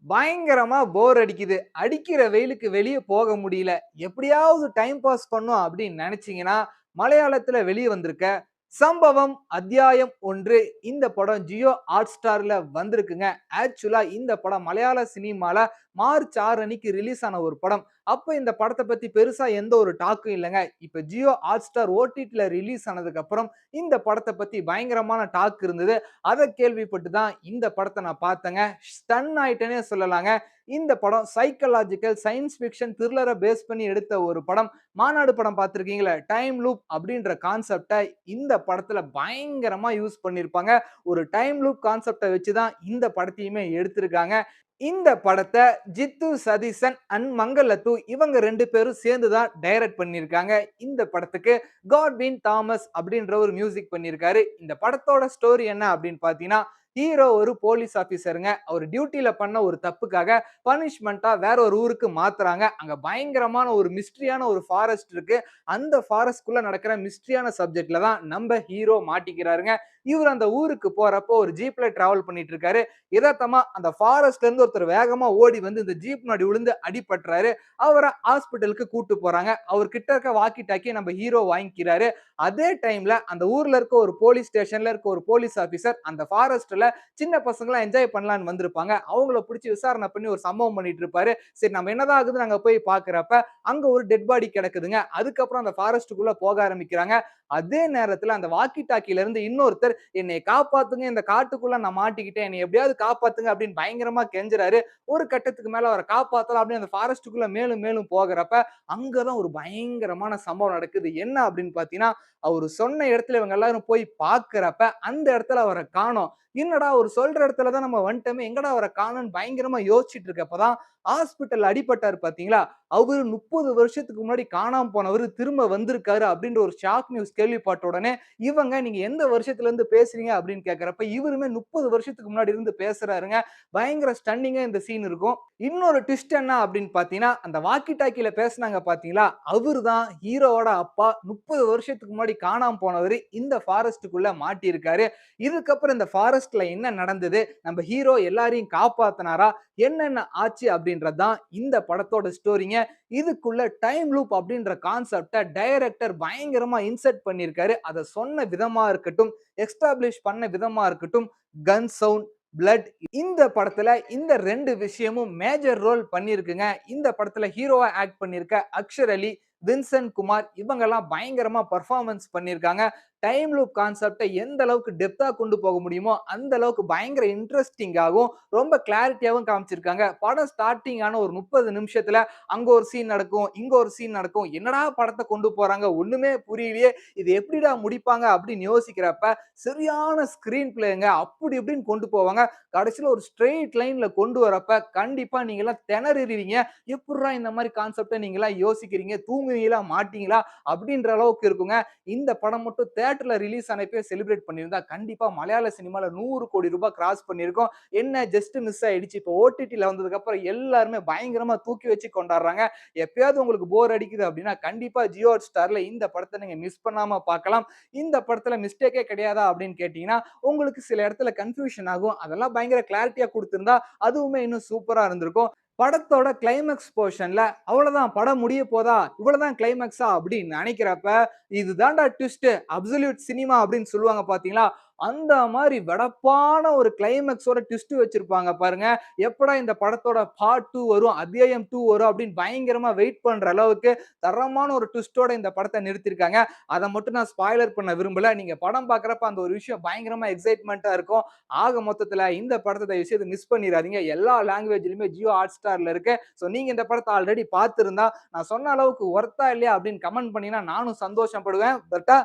பயங்கரமா போர் அடிக்குது. அடிக்கிற வெயிலுக்கு வெளிய போக முடியல. எப்படியாவது டைம் பாஸ் பண்ணும் அப்படின்னு நெனச்சீங்கன்னா, மலையாளத்துல வெளிய வந்திருக்க சம்பவம் அத்தியாயம் 1 இந்த படம் ஜியோ ஹாட்ஸ்டார்ல வந்திருக்குங்க. ஆக்சுவலா இந்த படம் மலையாள சினிமால மார்ச் 6 அன்னைக்கு ரிலீஸ் ஆன ஒரு படம். அப்ப இந்த படத்த பத்தி பெருசா எந்த ஒரு டாக்கும் இல்லங்க. இப்ப ஜியோ ஹாட்ஸ்டார் ஓடிடில ரிலீஸ் ஆனதுக்கு அப்புறம் இந்த படத்த பத்தி பயங்கரமான டாக் இருந்தது. அத கேள்விப்பட்டு தான் இந்த படத்த நான் பார்த்தேங்க. ஸ்டன் ஆயிட்டேன்னே சொல்லலாங்க. இந்த படம் சைக்காலஜிக்கல் சயன்ஸ் ஃபிக்ஷன் த்ரில்லர பேஸ் பண்ணி எடுத்த ஒரு படம். மாநாடு படம் பார்த்திருக்கீங்களா? டைம் லூப் அப்படின்ற கான்செப்ட்ட இந்த படத்துல பயங்கரமா யூஸ் பண்ணியிருப்பாங்க. ஒரு டைம் லூப் கான்செப்ட்ட வச்சு தான் இந்த படத்தையுமே எடுத்திருக்காங்க. இந்த படத்த ஜித்து சதீஷன் அண்ட் மங்களத்து இவங்க 2 பேரும் சேர்ந்து தான் டைரக்ட் பண்ணியிருக்காங்க. இந்த படத்துக்கு காட்வின் தாமஸ் அப்படின்ற ஒரு மியூசிக் பண்ணியிருக்காரு. இந்த படத்தோட ஸ்டோரி என்ன அப்படின்னு பார்த்தீங்கன்னா, ஹீரோ ஒரு போலீஸ் ஆபீசருங்க. அவர் டியூட்டில பண்ண ஒரு தப்புக்காக பனிஷ்மென்ட்டா வேற ஒரு ஊருக்கு மாத்துறாங்க. அங்க பயங்கரமான ஒரு மிஸ்ட்ரியான ஒரு ஃபாரஸ்ட் இருக்கு. அந்த ஃபாரஸ்ட்குள்ள நடக்கிற மிஸ்ட்ரியான சப்ஜெக்ட்ல தான் நம்ம ஹீரோ மாட்டிக்கிறாருங்க. இவர் அந்த ஊருக்கு போறப்போ ஒரு ஜீப்ல டிராவல் பண்ணிட்டு இருக்காரு. எதார்த்தமா அந்த ஃபாரஸ்ட்ல இருந்து ஒருத்தர் வேகமா ஓடி வந்து இந்த ஜீப் முன்னாடி விழுந்து அடிபட்டுறாரு. அவர ஹாஸ்பிடலுக்கு கூட்டு போறாங்க. அவர் கிட்ட இருக்க வாக்கி டாக்கி நம்ம ஹீரோ வாங்கிக்கிறாரு. அதே டைம்ல அந்த ஊர்ல இருக்க ஒரு போலீஸ் ஸ்டேஷன்ல இருக்க ஒரு போலீஸ் ஆபீசர் அந்த ஃபாரஸ்ட்ல சின்ன பசங்கலாம் என்ஜாய் பண்ணலான்னு வந்திருப்பாங்க. அவங்கள புடிச்சு விசாரணை பண்ணி ஒரு சம்பவம் பண்ணிட்டு இருப்பாரு. சரி நம்ம என்னதான் ஆகுதுன்னு அங்க போய் பார்க்கிறப்ப, அங்க ஒரு டெட் பாடி கிடக்குதுங்க. அதுக்கப்புறம் அந்த ஃபாரஸ்ட்டுக்குள்ள போக ஆரம்பிக்கிறாங்க. அதே நேரத்துல அந்த வாக்கி டாக்கில இருந்து இன்னொருத்தர் என்னைய காப்பாத்துங்க, இந்த காட்டுக்குள்ள நான் மாட்டிக்கிட்டேன். என்னைய எப்படியாவது காப்பாத்துங்க அப்படின்னு பயங்கரமா கெஞ்சுறாரு. ஒரு கட்டத்துக்கு மேல அவர காப்பாத்தலாம் அப்படின்னு அந்த ஃபாரஸ்ட்டுக்குள்ள மேலும் மேலும் போகுறப்ப, அங்கதான் ஒரு பயங்கரமான சம்பவம் நடக்குது. என்ன அப்படின்னு பார்த்தீங்கன்னா, அவரு சொன்ன இடத்துல இவங்க எல்லாரும் போய் பார்க்கிறப்ப, அந்த இடத்துல அவர காணோம். என்னடா அவரு சொல்ற இடத்துல தான் நம்ம வந்துட்டோமே, எங்கடா அவர காணோம்ன்னு பயங்கரமா யோசிச்சுட்டு இருக்கப்ப தான், ஹாஸ்பிட்டல்ல அடிபட்டாரு பார்த்தீங்களா, அவரு 30 வருஷத்துக்கு முன்னாடி காணாம போனவரு திரும்ப வந்திருக்காரு அப்படின்ற ஒரு ஷாக் நியூஸ் கேள்விப்பட்ட உடனே, இவங்க நீங்க எந்த வருஷத்துல இருந்து பேசுறீங்க அப்படின்னு கேட்கிறப்ப, இவருமே 30 வருஷத்துக்கு முன்னாடி இருந்து பேசுறாருங்க. பயங்கர ஸ்டன்னிங்கா இந்த சீன் இருக்கும். இன்னொரு ட்விஸ்ட் என்ன அப்படின்னு பார்த்தீங்கன்னா, அந்த வாக்கி டாக்கில பேசுனாங்க பார்த்தீங்களா, அவரு தான் ஹீரோவோட அப்பா. 30 வருஷத்துக்கு முன்னாடி காணாம போனவரு இந்த ஃபாரஸ்ட்டுக்குள்ள மாட்டியிருக்காரு. இதுக்கப்புறம் இந்த ஃபாரஸ்ட்ல என்ன நடந்தது? நம்ம ஹீரோ எல்லாரையும் காப்பாத்துனாரா? என்னென்ன ஆச்சு? அப்படின்றது தான் இந்த படத்தோட ஸ்டோரிங்க. இதுக்குள்ள டைம் லூப் அப்படின்ற கான்செப்ட்ட டைரக்டர் பயங்கரமா இன்சர்ட் பண்ணியிருக்காரு. அத சொன்ன விதமா இருக்கட்டும், எஸ்டாப்ளிஷ் பண்ண விதமா இருக்கட்டும், கன் சவுண்ட், பிளட் இந்த படத்துல இந்த 2 விஷயமும் மேஜர் ரோல் பண்ணியிருக்குங்க. இந்த படத்துல ஹீரோவா ஆக்ட் பண்ணியிருக்க அக்ஷர் அலி, வின்சென்ட் குமார் இவங்கெல்லாம் பயங்கரமா பெர்ஃபார்மன்ஸ் பண்ணியிருக்காங்க. டைம் லூப் கான்செப்ட்ட எந்த அளவுக்கு டெப்த்தா கொண்டு போக முடியுமோ, அந்த அளவுக்கு பயங்கர இன்ட்ரஸ்டிங்காவும், ரொம்ப கிளாரிட்டியாவும் காமிச்சிருக்காங்க. படம் ஸ்டார்ட்டிங் ஆன ஒரு 30 நிமிஷத்துல அங்க ஒரு சீன் நடக்கும், இங்க ஒரு சீன் நடக்கும். என்னடா படத்த கொண்டு போறாங்க? ஒண்ணுமே புரியலையே! இது எப்படிடா முடிப்பாங்க? அப்படின்னு யோசிக்கிறப்ப, சரியான ஸ்கிரீன் பிளேங்க. அப்படி இப்படின்னு கொண்டு போவாங்க. கடைசியில ஒரு ஸ்ட்ரெய்ட் லைன்ல கொண்டு வரப்ப, கண்டிப்பா நீங்கலாம் திணறிருவீங்க. எப்புட்றா இந்த மாரி கான்செப்ட்ட நீங்கலாம் யோசிக்கிறீங்க? தூங்குவீங்களா? மாட்டீங்களா? அப்படின்ற அளவுக்கு இருக்குங்க. இந்த படம் மட்டும் தியேட்டர்ல ரிலீஸ் ஆனப்பயே செலிப்ரேட் பண்ணியிருந்தா, கண்டிப்பா மலையாள சினிமால 100 கோடி ரூபாய் கிராஸ் பண்ணியிருக்கும். என்ன ஜஸ்ட் மிஸ் ஆயிடுச்சு. இப்போ ஓடிடில வந்ததுக்கு அப்புறம் எல்லாருமே பயங்கரமா தூக்கி வச்சு கொண்டாடுறாங்க. எப்பயாவது உங்களுக்கு போர் அடிக்குது அப்படின்னா, கண்டிப்பா ஜியோ ஹாட்ஸ்டார்ல இந்த படத்த நீங்க மிஸ் பண்ணாம பார்க்கலாம். இந்த படத்துல மிஸ்டேக்கே கிடையாதா அப்படின்னு கேட்டீங்கன்னா, உங்களுக்கு சில இடத்துல கன்ஃப்யூஷன் ஆகும். அதெல்லாம் பயங்கர கிளாரிட்டியா குடுத்திருந்தா, அதுவுமே இன்னும் சூப்பரா இருந்திருக்கும். படத்தோட கிளைமாக்ஸ் போர்ஷன்ல அவ்வளவுதான் படம் முடிய போதா? இவ்வளவுதான் கிளைமாக்ஸா? அப்படின்னு நெனைக்கிறப்ப, இது தான்டா ட்விஸ்ட். அப்சல்யூட் சினிமா அப்படின்னு சொல்லுவாங்க பார்த்தீங்களா? அந்த மாரி வெடப்பான ஒரு கிளைமாக்ஸோட ட்விஸ்ட் வச்சிருப்பாங்க பாருங்க. எப்படா இந்த படத்தோட பார்ட் 2 வரும், அத்தியாயம் 2 வரும் அப்படின்னு பயங்கரமா வெயிட் பண்ற அளவுக்கு தரமான ஒரு ட்விஸ்ட்டோட இந்த படத்த நிறுத்தியிருக்காங்க. அத மட்டும் நான் ஸ்பாய்லர் பண்ண விரும்பல. நீங்க படம் பார்க்கிறப்ப அந்த ஒரு விஷயம் பயங்கரமா எக்ஸைட்மென்ட்டா இருக்கும். ஆக மொத்தத்துல இந்த படத்த தயவு செய்து மிஸ் பண்ணிறாதீங்க. எல்லா லாங்குவேஜ்லயுமே ஜியோ ஹாட்ஸ்டார்ல இருக்கு. சோ நீங்க இந்த படத்த ஆல்ரெடி பார்த்திருந்தா, நான் சொன்ன அளவுக்கு ஒர்த்தா இல்லையா அப்படின்னு கமெண்ட் பண்ணீங்கன்னா நானும் சந்தோஷப்படுவேன். பட்டா